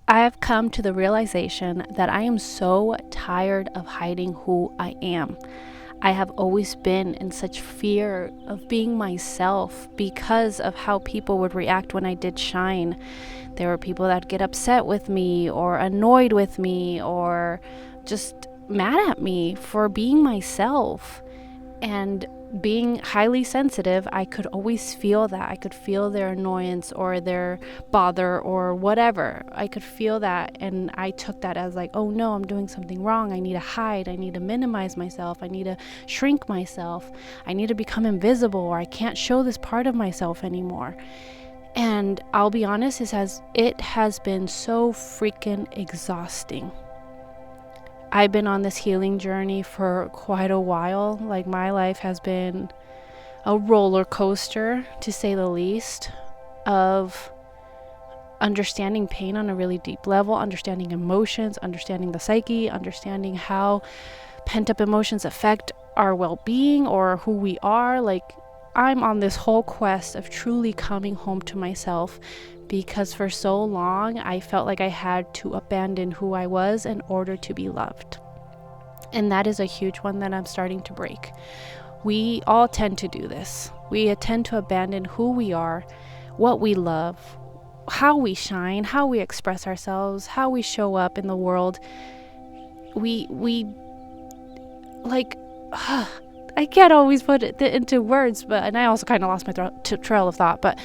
I have come to the realization that I am so tired of hiding who I am. I have always been in such fear of being myself because of how people would react when I did shine. There were people that get upset with me or annoyed with me or just mad at me for being myself. And being highly sensitive, I could always feel that. I could feel their annoyance or their bother or whatever. I could feel that, and I took that as like, oh no, I'm doing something wrong. I need to hide. I need to minimize myself. I need to shrink myself. I need to become invisible, or I can't show this part of myself anymore. And I'll be honest, it has been so freaking exhausting. I've been on this healing journey for quite a while. Like, my life has been a roller coaster, to say the least, of understanding pain on a really deep level, understanding emotions, understanding the psyche, understanding how pent-up emotions affect our well-being or who we are. Like, I'm on this whole quest of truly coming home to myself, because for so long I felt like I had to abandon who I was in order to be loved. And that is a huge one that I'm starting to break. We all tend to do this. We tend to abandon who we are, what we love, how we shine, how we express ourselves, how we show up in the world. We like, I can't always put it into words, and I also kind of lost my trail of thought, but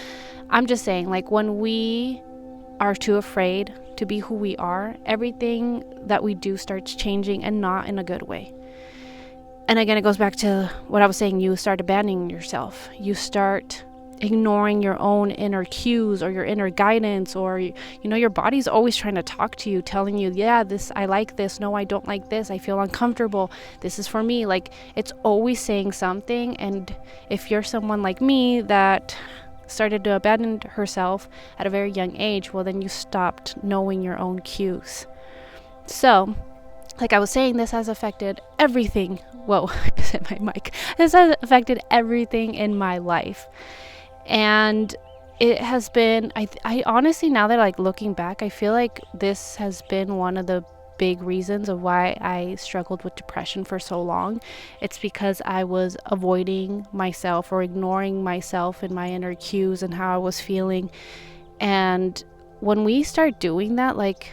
I'm just saying, like, when we are too afraid to be who we are, everything that we do starts changing, and not in a good way. And again, it goes back to what I was saying. You start abandoning yourself. You start ignoring your own inner cues or your inner guidance, or your body's always trying to talk to you, telling you, yeah, this, I like this, no, I don't like this, I feel uncomfortable, this is for me. Like, it's always saying something. And if you're someone like me that started to abandon herself at a very young age, well, then you stopped knowing your own cues. So, like I was saying, this has affected everything. Whoa, I just hit my mic. This has affected everything in my life. And it has been, I honestly, now that, like, looking back, I feel like this has been one of the big reasons of why I struggled with depression for so long. It's because I was avoiding myself or ignoring myself and my inner cues and how I was feeling. And when we start doing that, like,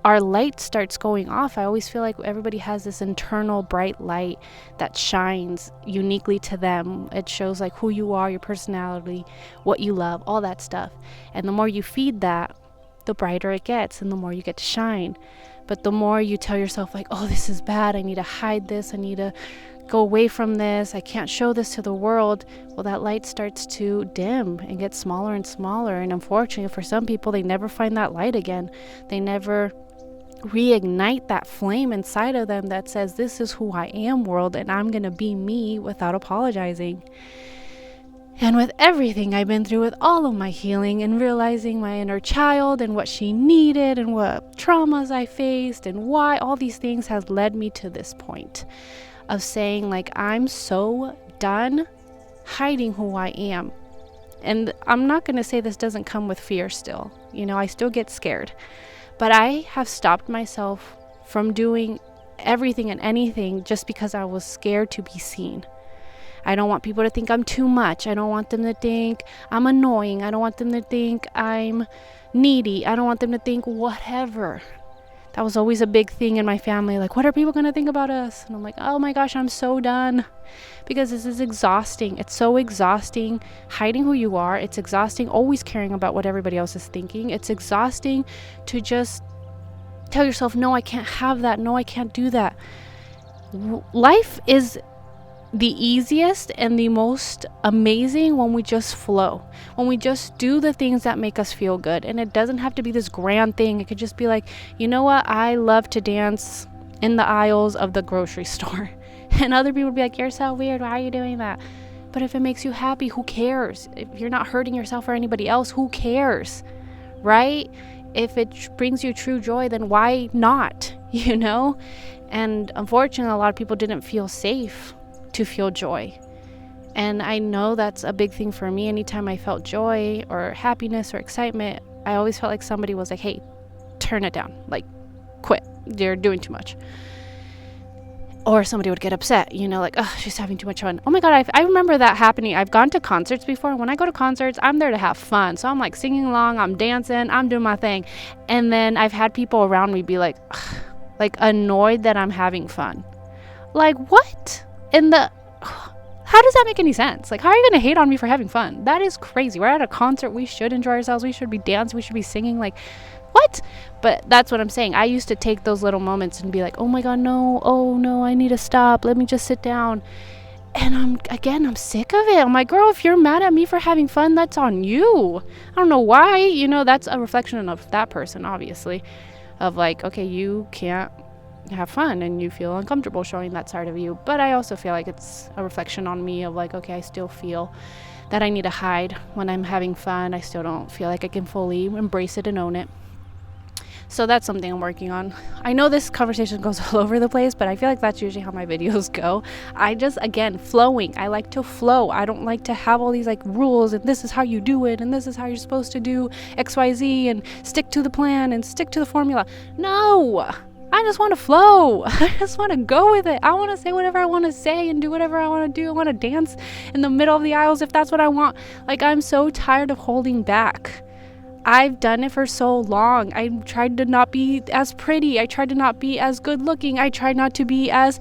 our light starts going off. I always feel like everybody has this internal bright light that shines uniquely to them. It shows, like, who you are, your personality, what you love, all that stuff. And the more you feed that, the brighter it gets, and the more you get to shine. But the more you tell yourself, like, oh, this is bad, I need to hide this, I need to go away from this, I can't show this to the world, well, that light starts to dim and get smaller and smaller. And unfortunately, for some people, they never find that light again. They never reignite that flame inside of them that says, this is who I am, world, and I'm gonna be me without apologizing. And with everything I've been through, with all of my healing and realizing my inner child and what she needed and what traumas I faced and why, all these things has led me to this point of saying, like, I'm so done hiding who I am. And I'm not going to say this doesn't come with fear still. I still get scared. But I have stopped myself from doing everything and anything just because I was scared to be seen. I don't want people to think I'm too much. I don't want them to think I'm annoying. I don't want them to think I'm needy. I don't want them to think whatever. That was always a big thing in my family. Like, what are people going to think about us? And I'm like, oh my gosh, I'm so done. Because this is exhausting. It's so exhausting hiding who you are. It's exhausting always caring about what everybody else is thinking. It's exhausting to just tell yourself, no, I can't have that. No, I can't do that. Life is the easiest and the most amazing when we just flow, when we just do the things that make us feel good. And it doesn't have to be this grand thing. It could just be like, you know what, I love to dance in the aisles of the grocery store. And other people would be like, you're so weird, why are you doing that? But if it makes you happy, who cares? If you're not hurting yourself or anybody else, who cares, right? If it brings you true joy, then why not? And unfortunately, a lot of people didn't feel safe to feel joy. And I know that's a big thing for me. Anytime I felt joy or happiness or excitement, I always felt like somebody was like, hey, turn it down, like quit, you're doing too much. Or somebody would get upset, like, oh, she's having too much fun. Oh my God, I remember that happening. I've gone to concerts before. When I go to concerts, I'm there to have fun. So I'm like singing along, I'm dancing, I'm doing my thing. And then I've had people around me be like annoyed that I'm having fun. Like, what? How does that make any sense? Like, how are you going to hate on me for having fun? That is crazy. We're at a concert. We should enjoy ourselves. We should be dancing. We should be singing. Like, what? But that's what I'm saying. I used to take those little moments and be like, oh my God, no. Oh no, I need to stop. Let me just sit down. And I'm sick of it. I'm like, girl, if you're mad at me for having fun, that's on you. I don't know why. That's a reflection of that person, obviously. Of like, okay, you can't have fun and you feel uncomfortable showing that side of you. But I also feel like it's a reflection on me of like, okay, I still feel that I need to hide when I'm having fun. I still don't feel like I can fully embrace it and own it. So that's something I'm working on. I know this conversation goes all over the place, but I feel like that's usually how my videos go. I just, again, flowing. I like to flow. I don't like to have all these like rules and this is how you do it and this is how you're supposed to do XYZ and stick to the plan and stick to the formula. No, I just want to flow. I just want to go with it. I want to say whatever I want to say and do whatever I want to do. I want to dance in the middle of the aisles if that's what I want. Like, I'm so tired of holding back. I've done it for so long. I tried to not be as pretty. I tried to not be as good looking. I tried not to be as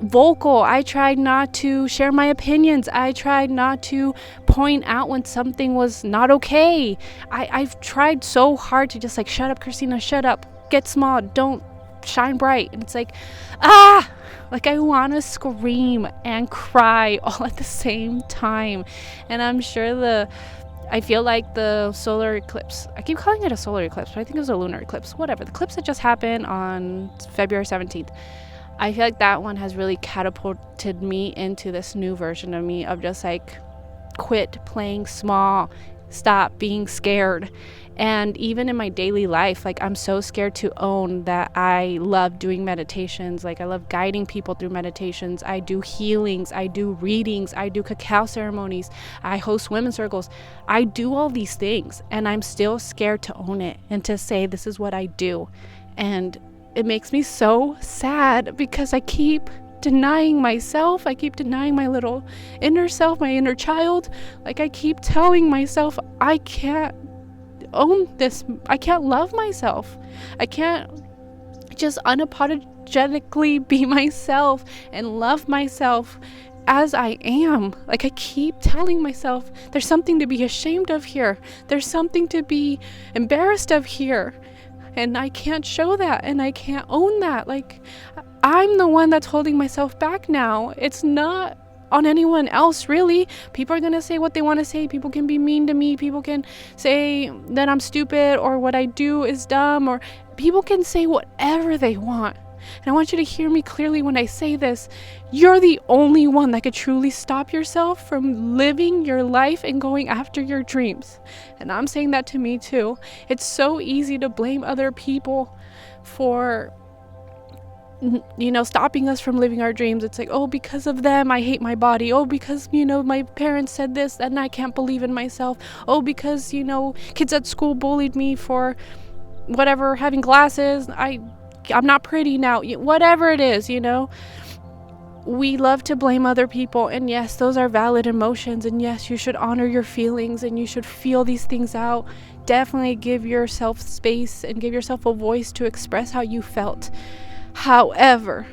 vocal. I tried not to share my opinions. I tried not to point out when something was not okay. I've tried so hard to just like, shut up, Christina, shut up, get small, don't shine bright. And it's like, like I want to scream and cry all at the same time. And I'm sure I feel like the solar eclipse, I keep calling it a solar eclipse, but I think it was a lunar eclipse, whatever. The eclipse that just happened on February 17th. I feel like that one has really catapulted me into this new version of me of just like, quit playing small, stop being scared. And even in my daily life, like I'm so scared to own that I love doing meditations. Like I love guiding people through meditations. I do healings. I do readings. I do cacao ceremonies. I host women's circles. I do all these things and I'm still scared to own it and to say this is what I do. And it makes me so sad because I keep denying myself. I keep denying my little inner self, my inner child. Like I keep telling myself I can't own this. I can't love myself. I can't just unapologetically be myself and love myself as I am. Like I keep telling myself there's something to be ashamed of here. There's something to be embarrassed of here. And I can't show that and I can't own that. Like I'm the one that's holding myself back now. It's not on anyone else, really. People are gonna say what they want to say. People can be mean to me. People can say that I'm stupid or what I do is dumb, or people can say whatever they want. And I want you to hear me clearly when I say this. You're the only one that could truly stop yourself from living your life and going after your dreams. And I'm saying that to me too. It's so easy to blame other people for stopping us from living our dreams. It's like, oh, because of them I hate my body. Oh, because my parents said this and I can't believe in myself. Oh, because kids at school bullied me for whatever, having glasses. I'm not pretty now. Whatever it is, we love to blame other people. And yes, those are valid emotions, and yes, you should honor your feelings and you should feel these things out. Definitely give yourself space and give yourself a voice to express how you felt. However,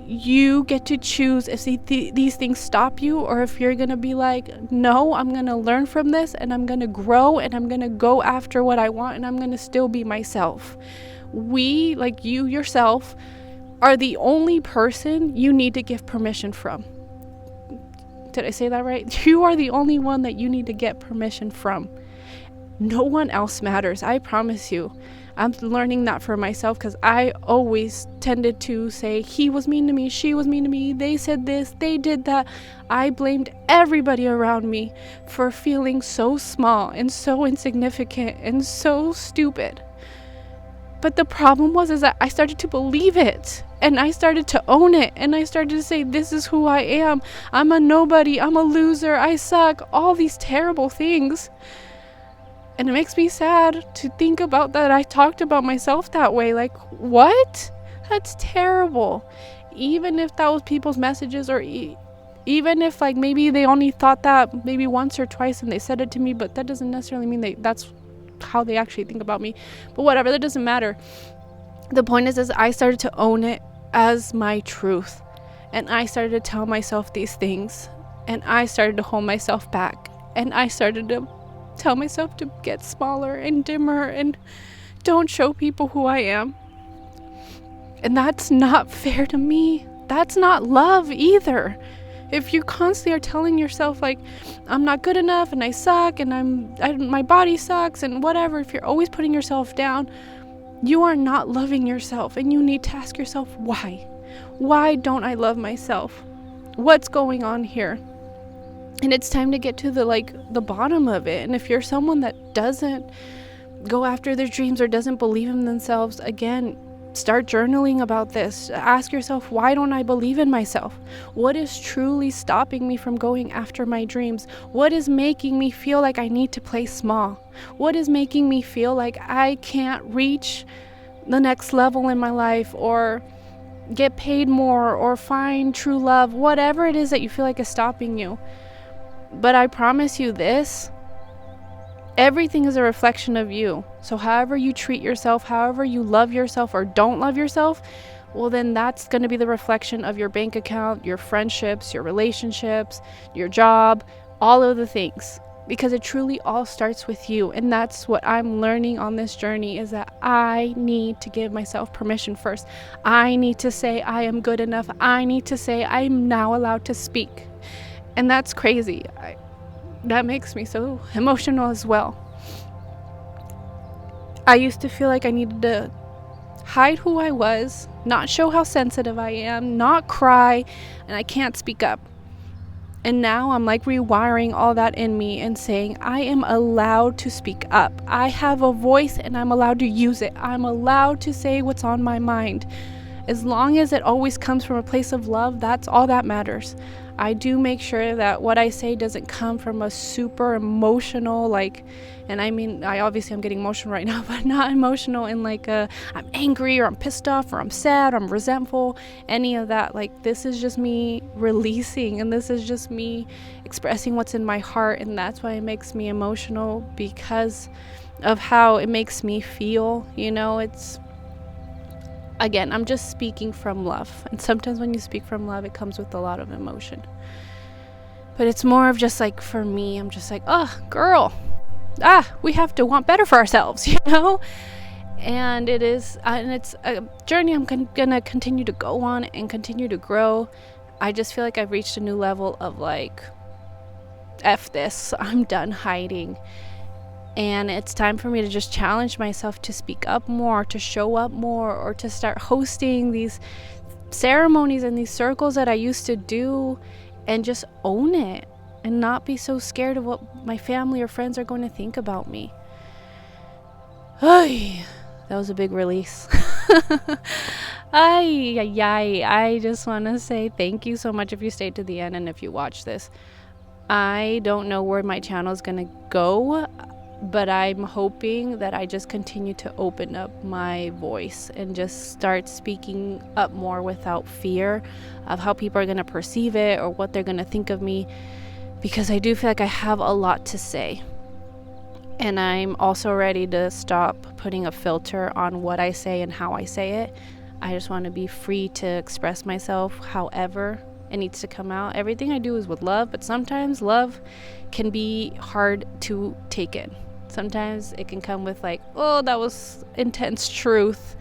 you get to choose if these things stop you, or if you're going to be like, no, I'm going to learn from this and I'm going to grow and I'm going to go after what I want and I'm going to still be myself. We, like you yourself, are the only person you need to give permission from. Did I say that right? You are the only one that you need to get permission from. No one else matters. I promise you. I'm learning that for myself because I always tended to say, he was mean to me, she was mean to me, they said this, they did that. I blamed everybody around me for feeling so small and so insignificant and so stupid. But the problem is that I started to believe it and I started to own it and I started to say, this is who I am. I'm a nobody. I'm a loser. I suck. All these terrible things. And it makes me sad to think about that I talked about myself that way. Like, what? That's terrible. Even if that was people's messages, or even if like maybe they only thought that maybe once or twice and they said it to me, but that doesn't necessarily mean that's how they actually think about me. But whatever, that doesn't matter. The point is I started to own it as my truth, and I started to tell myself these things, and I started to hold myself back, and I started to tell myself to get smaller and dimmer and don't show people who I am. And that's not fair to me. That's not love either. If you constantly are telling yourself like, I'm not good enough and I suck and my body sucks and whatever, if you're always putting yourself down, you are not loving yourself, and you need to ask yourself why. Why don't I love myself? What's going on here? And it's time to get to the bottom of it. And if you're someone that doesn't go after their dreams or doesn't believe in themselves, again, start journaling about this. Ask yourself, why don't I believe in myself? What is truly stopping me from going after my dreams? What is making me feel like I need to play small? What is making me feel like I can't reach the next level in my life, or get paid more, or find true love? Whatever it is that you feel like is stopping you. But I promise you this, everything is a reflection of you. So however you treat yourself, however you love yourself or don't love yourself, well then that's going to be the reflection of your bank account, your friendships, your relationships, your job, all of the things. Because it truly all starts with you. And that's what I'm learning on this journey, is that I need to give myself permission first. I need to say I am good enough. I need to say I'm now allowed to speak. And that's crazy. That makes me so emotional as well. I used to feel like I needed to hide who I was, not show how sensitive I am, not cry, and I can't speak up. And now I'm like rewiring all that in me and saying I am allowed to speak up. I have a voice and I'm allowed to use it. I'm allowed to say what's on my mind. As long as it always comes from a place of love, that's all that matters. I do make sure that what I say doesn't come from a super emotional, and I mean, I'm getting emotional right now, but not emotional in I'm angry or I'm pissed off or I'm sad or I'm resentful, any of that. This is just me releasing, and this is just me expressing what's in my heart, and that's why it makes me emotional, because of how it makes me feel. Again, I'm just speaking from love. And sometimes when you speak from love, it comes with a lot of emotion. But it's more of just for me, I'm just oh, girl, we have to want better for ourselves, And it's a journey I'm going to continue to go on and continue to grow. I just feel like I've reached a new level of F this, I'm done hiding. And it's time for me to just challenge myself to speak up more, to show up more, or to start hosting these ceremonies and these circles that I used to do, and just own it and not be so scared of what my family or friends are going to think about me. That was a big release. I just want to say thank you so much if you stayed to the end and if you watched this. I don't know where my channel is going to go, but I'm hoping that I just continue to open up my voice and just start speaking up more without fear of how people are going to perceive it or what they're going to think of me, because I do feel like I have a lot to say. And I'm also ready to stop putting a filter on what I say and how I say it. I just want to be free to express myself however it needs to come out. Everything I do is with love, but sometimes love can be hard to take in. Sometimes it can come with oh, that was intense truth,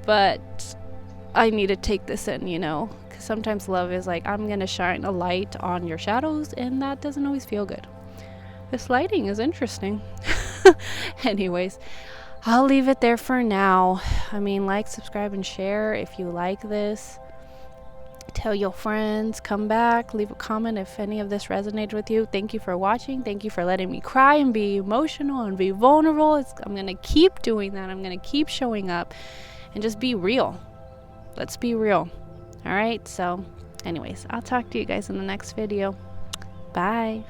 but I need to take this in, because sometimes love is I'm going to shine a light on your shadows, and that doesn't always feel good. This lighting is interesting. Anyways, I'll leave it there for now. Subscribe, and share if you like this. Tell your friends, come back, leave a comment if any of this resonated with you. Thank you for watching. Thank you for letting me cry and be emotional and be vulnerable. I'm going to keep doing that. I'm going to keep showing up and just be real. Let's be real. All right. So anyways, I'll talk to you guys in the next video. Bye.